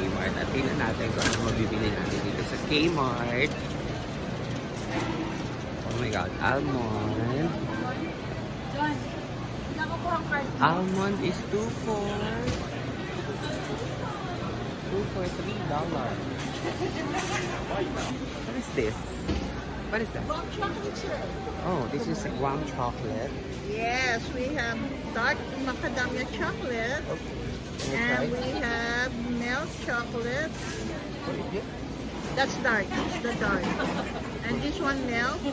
Kmart at tingnan natin kung ano mabibili natin dito sa Kmart. Oh my God, almond. Almond is 2 for $3. What is this? What is that? Guam chocolate syrup. Oh, this is Guam chocolate. Yes, we have dark macadamia chocolate. And we have milk chocolate. That's dark. It's the dark. And this one milk.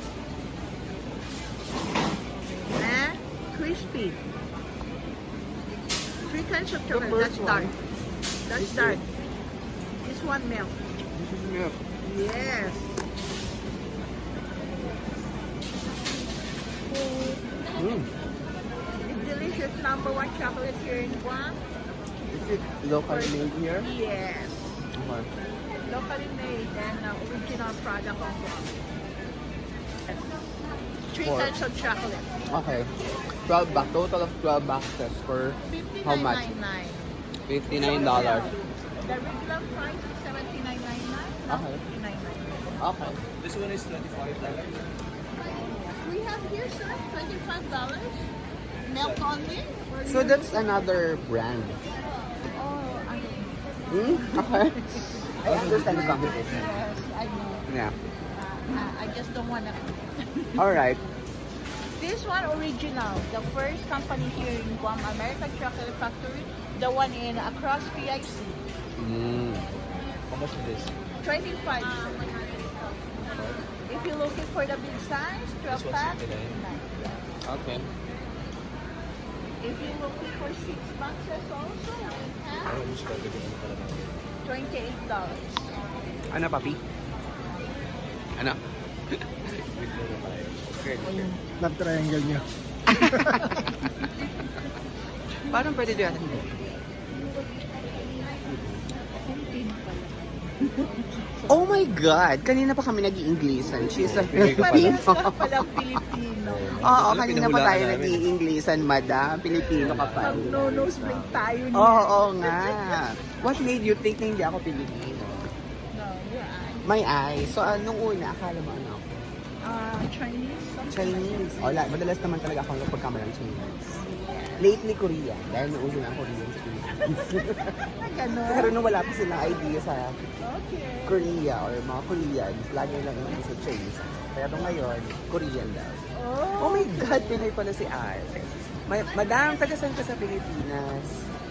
And crispy. 3 kinds of chocolate. That's dark. That's dark. This one milk. This is milk. Yes. It's delicious. #1 chocolate here in Guam. Is it locally made here? Yes. Okay. Locally made and original product of Guam. 3 Four. kinds of chocolate. Okay. 12 back. Total of 12 boxes for how much? $59.99. $59. The regular price is $79.99. Now Okay. $59.99. Okay. This one is $25. We have here, sir, $25. Milk only. So that's another brand. Oh, I Okay. I understand the competition. Yes, I know. Yeah. I just don't want to. Alright. This one original, the first company here in Guam, American Chocolate Factory, the one in across PIC. How much is this? 25. If you're looking for the big size, 12 This one's pack. 59. Okay. If you're looking for 6 boxes also, we Ano have yung strawberry? Ano pala natin? $28. Ano, papi? Ano? Love triangle niya. Parang pwede dyan. Oh my God! Kanina pa kami nag-i-Inglesan. She's a Filipino. Parehas ka palang Pilipino. Oo, Ano, kanina pa pinahulaan tayo namin. nag-i-Inglesan, madam. Pilipino ka pa. Mag-no-nosebleed tayo niya. Oo nga. What made you think na hindi ako Pilipino? No, your eye. My eyes. So, nung una, akala mo ano ako? Chinese? something Chinese. O, madalas naman talaga ako pagkamalang Chinese. Lately, Korean. Dahil nauso na ang Korean sa Philippines. like that. Ganon. Pero nung wala pa silang idea sa Okay. Korea or mga Koreans, lagi lang yung sa Chinese. Pero ngayon, Korean daw. Oh my God, Pinoy pala si Ate. Madam, taga saan ka sa Pilipinas?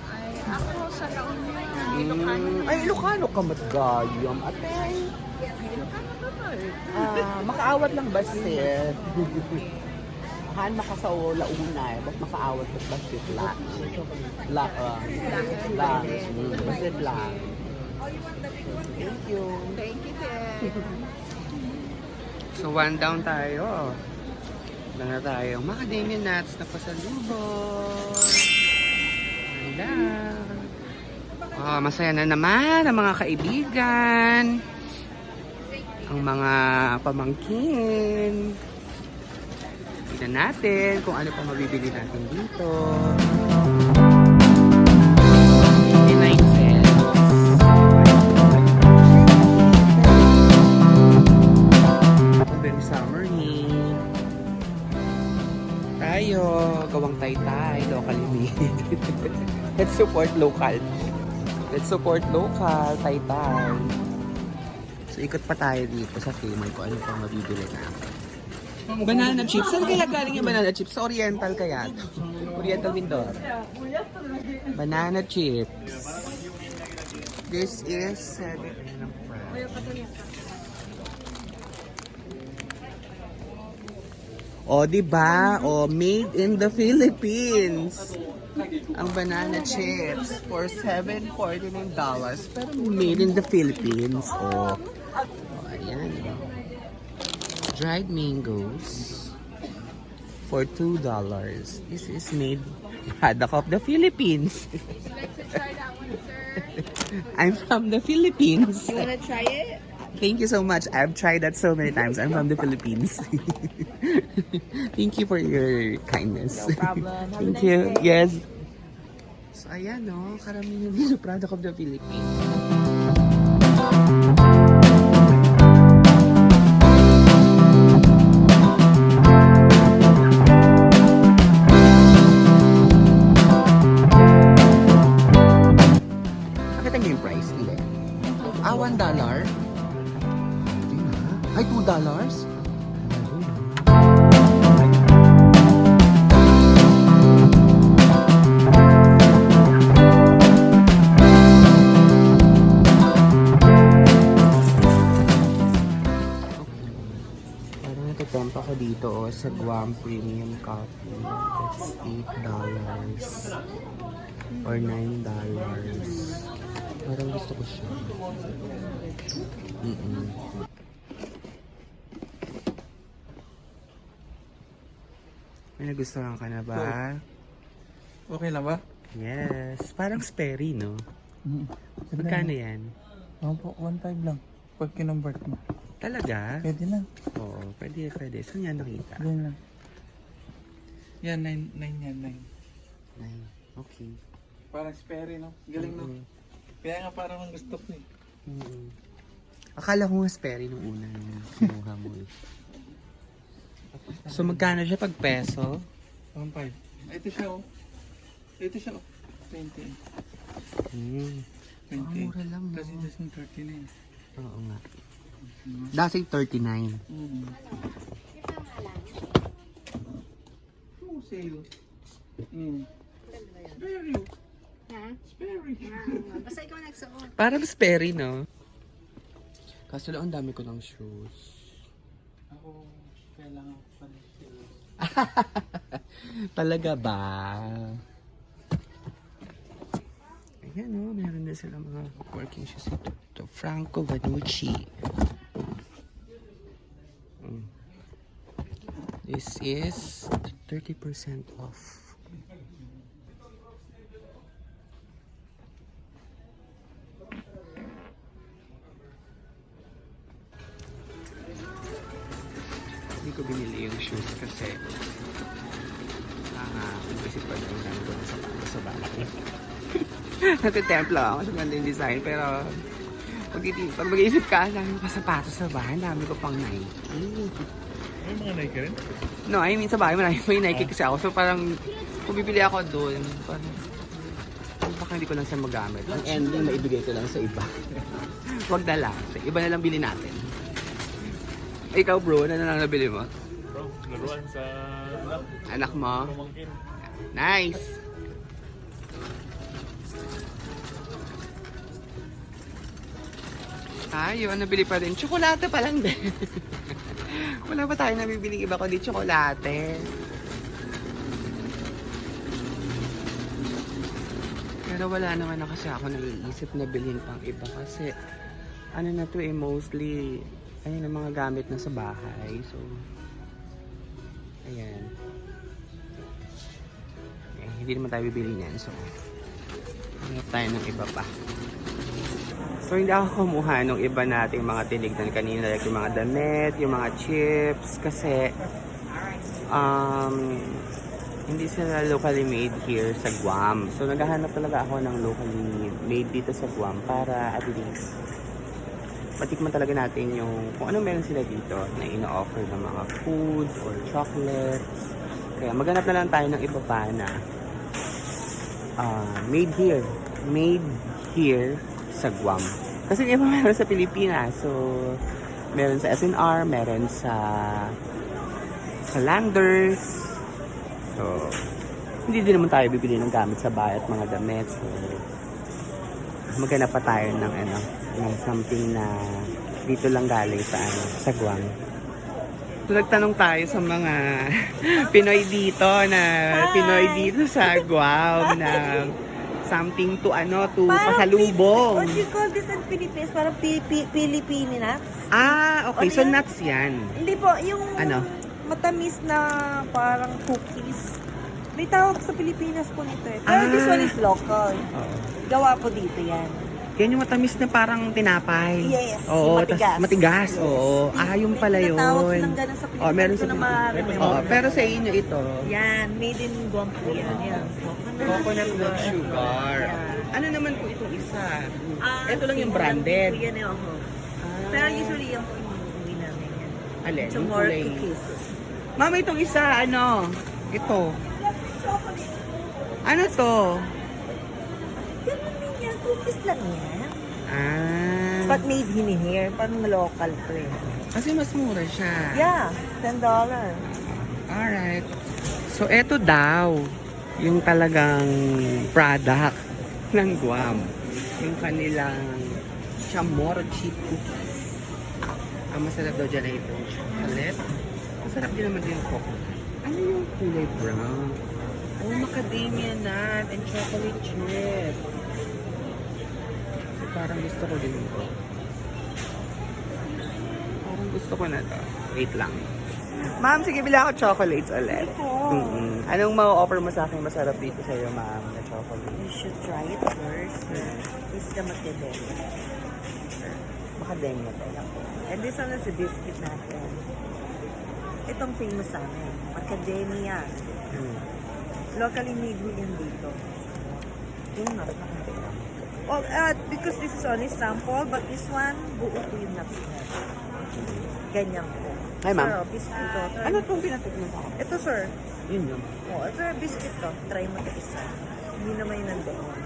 Ay, ako sa La Union. Ilocano. Ay, Ilocano ka matgayam. Ate, Ilocano ka ba eh? makaawat lang ba sis? Han makasaw launay, ba't makaawat ba't ba sis lang? Lang. Basit lang. Thank you. Thank you, Ted. So, one down tayo. Wala na tayong macadamia nuts na pasalubong. Wala. Masaya na naman ang mga kaibigan. Ang mga pamangkin. Tignan natin kung ano pa mabibili natin dito. 59 cents. Very summery. Tayo, gawang taytay, locally made. Let's support local. Let's support local, taytay. So, ikot pa tayo dito sa Kmart kung ano pang mabibili natin. Banana chips. Saan kaya galing yung banana chips? Sa Oriental kaya? Oriental Mindoro. Banana chips. This is 7 ng price. O, diba? O, made in the Philippines. Ang banana chips for $7.49. Pero made in the Philippines. O, ayan. Dried mangoes for $2. This is made product of the Philippines. Would you like to try that one, sir? I'm from the Philippines. You wanna try it? Thank you so much. I've tried that so many times. I'm from the Philippines. Thank you for your kindness. No problem. Have a Thank nice you. day. Yes. So, ayan, no? Karamihan dito, product of the Philippines. Nakita niyo yung price? Hindi. Ah, $1? Hindi na. Ay, $2? Parang natatempa ko dito sa Guam Premium Coffee. That's $8 or $9. Parang gusto ko siya. May nagustuhan ka na ba? Okay lang ba? Yes. Parang Sperry, no? Magkano yan? Opo, 1.5 lang. Pag kinonvert mo. Talaga? Pwede na. Oo, pwede. Saan yan nakita? Ganyan lang. Yan, 9 yan, 9. Ay, okay. Parang Sperry, no? Galing, no? Kaya nga parang ang gusto ko eh. Akala ko nga Sperry nung una nung sinuha mo eh. So magkano siya pag peso? 1.5. Ito siya, oh. Ito siya, oh. 20. Ah, mura lang, no? Kasi just 39. Oo nga. Dasig 39. Oh, sale. Sperry. Ha? Sperry. Basta ikaw nagsuot. Parang Sperry, no? Kaso lang, ang dami ko ng shoes. Ako, kailangan ko pa rin sale. Talaga ba? Ayan, no? Meron din sila mga working shoes. Ito, Franco Vanucci. This is 30% off. Hindi ko binili yung shoes kasi isip ko lang nandun sa bahay. Natitempla ako sa ganda yung design pero pag mag-iisip ka, dami ko pa sapatos sa bahay, dami ko pang Nike. May mga Nike rin? No, I mean sa bahay may Nike kasi ako. So parang kung bibili ako doon, parang baka hindi ko lang siya magamit. Ang ending, maibigay ko lang sa iba. Huwag na lang. Iba na lang bilhin natin. Ikaw bro, ano na lang nabili mo? Bro, laruan sa Anak mo? pamangkin. Nice! Ayun, nabili pa rin. Tsokolate pa lang din. Wala pa tayo nabibili iba kundi tsokolate. Pero wala naman na kasi ako naiisip na bilhin pang iba kasi ano na to eh, mostly ayun ang mga gamit na sa bahay. So, ayan. Eh, hindi naman tayo bibili niyan. So, hanap tayo ng iba pa. So, hindi ako kumuha nung iba nating mga tinignan kanina. Like yung mga damit, yung mga chips. Kasi, hindi sila locally made here sa Guam. So, naghahanap talaga ako ng locally made dito sa Guam para at least matikman talaga natin yung kung ano meron sila dito na ino-offer ng mga food or chocolates. Kaya maghanap na lang tayo ng iba pa na made here. Made here sa Guam. Kasi iba meron sa Pilipinas. So, meron sa SNR, meron sa Landers. So, hindi din naman tayo bibili ng gamit sa bahay at mga damit. So, maghanap pa tayo ng ng something na dito lang galing sa Guam. So, nagtanong tayo sa mga Pinoy dito Pinoy dito sa Guam na something to pasalubong. What do you call this in Philippines? Parang Pilipini nuts? Ah, okay. Ano So, yun? nuts yan. Hindi po, yung Ano? matamis na parang cookies. May tawag sa Pilipinas po nito eh. Pero this one is local. Oo. Gawa po dito yan. Yan yung matamis na parang tinapay. Yes, Oo, yung matigas. tas matigas. Yes. Oo. Yung pala yun. Tinatawag silang ganun sa Pilipinas. Meron sa Hindi ko na ma-remember. Oo, pero sa inyo ito, Yan, made in Guam po yan. Yan. coconut milk sugar. Yeah. Ano naman po itong isa? Ah, Ito lang yung same branded. po yan eh, oo. Pero usually yung inuwi namin yan. Alin? It's Yung more kulay. cookies. Mama, itong isa, ano? Ito. Ano to? Ganun din yan, cookies lang yan. But made in here, parang local to eh. Kasi mas mura siya. Yeah, $10. Alright. So, eto daw, yung talagang product ng Guam. Yung kanilang chamorro chip cookies. Ang masarap daw dyan ay itong chocolate. Masarap din naman din yung coco. Ano yung kulay brown? Oh, macadamia nut and chocolate chip. So, parang gusto ko din ito. Parang gusto ko na to. Wait lang. Ma'am, sige, bila ako chocolates ulit. Anong ma-offer mo sa akin masarap dito sa'yo, ma'am, na chocolate? You should try it first. It's the macadamia. Macadamia to. And this one is the biscuit natin. Itong famous sa amin. Macadamia. Locally made mo yan dito. Yung nuts na well, because this is only sample, but this one, buo po yung nuts niya. Ganyan po. Hi, ma'am. Sir, biscuit to. Ano itong pinatikman ko? Ito, sir. Yun yun. Oh, ito yung biscuit to. Try mo ito isa. Hindi naman yung nandoon.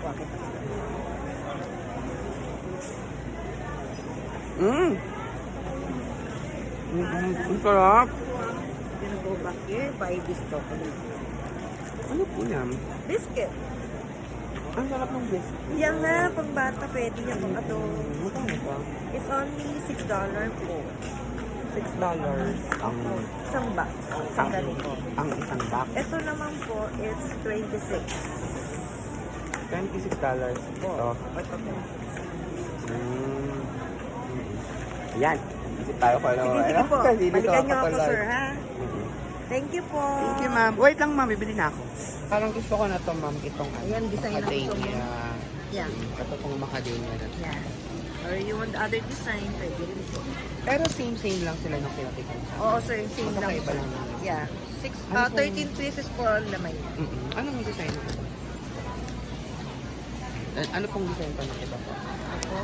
Wakit na sila. Ang sarap. Gonna go back here, buy this chocolate. Ano po yan? Biscuit. Ang sarap ng biscuit. Yan na, pang bata, pwede yan mga to. Magkano ba? It's only $6 po. $6. Isang box. Isang ganito. Ang isang box. Ito naman po is $26. $26 ito. Ito po. Ayan. Isip tayo ko lang. Sige, sige po. Balikan niyo ako, sir, ha? Thank you po. Thank you, ma'am. Wait lang, ma'am. Bibili na ako. Parang gusto ko na to, ma'am. Itong Ayan, design na gusto mo. macadamia. Yeah. Ito pong macadamia na. Yeah. Or you want other design, pwede rin po. Pero same lang sila nung pinatikan sa. Oo, sir. Same lang. Magkaiba lang. Yeah. Ano 13 pieces po ang laman. Anong design ng ito? Ano pong design pa ng iba po? Ako.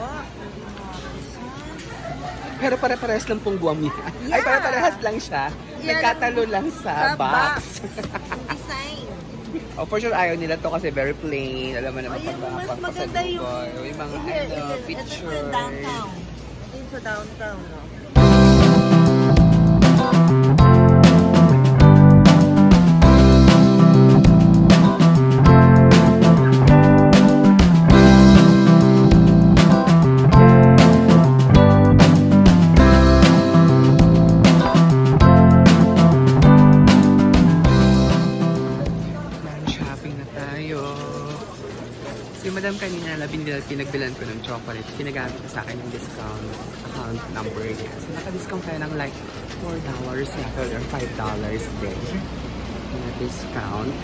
Pero pare-parehas lang pong Guam yan. Ay, Yeah. pare-parehas lang siya. Yeah, Nagkatalo lang sa box. Design. Oh, for sure ayaw nila to kasi very plain. Alam mo naman Ayan, mas maganda yung... yung mga picture. Ito yung downtown. Ito yung sa downtown, no? Shopping na tayo. Si madam kanina, pinagbilan ko ng chocolates. Pinagamit na sa akin ng discount account number niya. So, naka-discount tayo ng like $4 or $5 din. Na discount.